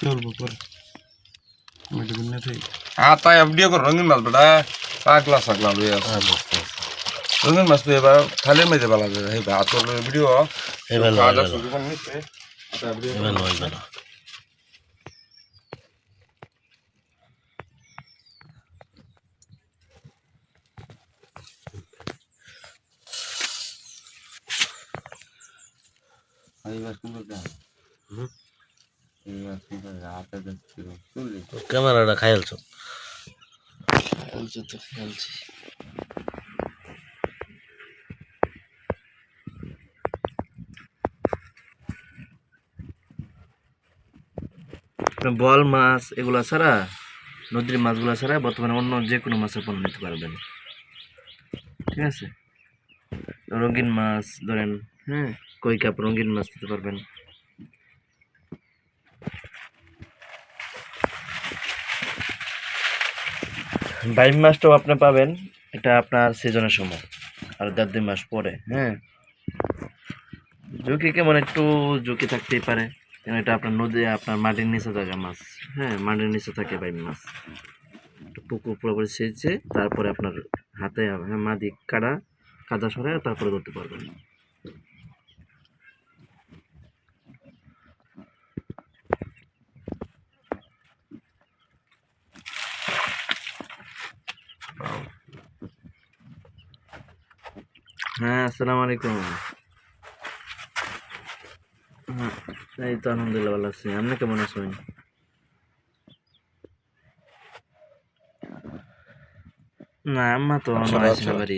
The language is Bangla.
চলবো পরে তাই ভিডিও কর রঙিন মাছ বেটা পাগলা সাগলা লই আছে রঙিন মাছ তো এবার খালি মেজে বালা যায় এই ভাতর ভিডিও এবার খাওয়া শুরু করে নিছে এবার লইবে না এইবার সুন্দর যা এইবার সুন্দর হাতে দেখছিল চললি ক্যামেরাটা খাইলছো চলছে তো চলছে বল মাছ এগুলা ছাড়া নদীর মাছগুলো ছাড়া বর্তমানে অন্য যে কোনো মাছের পণ্য নিতে পারবেন ঠিক আছে রঙিন মাছ ধরেন হ্যাঁ কই কাপ রঙিন মাছ নিতে পারবেন বাইম মাছটাও আপনি পাবেন এটা আপনার সিজনের সময় আর 1.5-2 মাস পরে হ্যাঁ ঝুঁকি কেমন একটু ঝুঁকি থাকতেই পারে কারণ এটা আপনার নদী আপনার মাটির নিচে থাকে মাছ হ্যাঁ মাটির নিচে থাকে বাইম মাছ পুকুর পুরোপুরি সেচে তারপরে আপনার হাতে মাদি কাদা সরে তারপরে ধরতে পারবেন হ্যাঁ আসসালামু আলাইকুম হ্যাঁ এই তো আলহামদুলিল্লাহ ভালো আছি আপনি কেমন আছেন না আম্মা তো আমার আসেন বাড়ি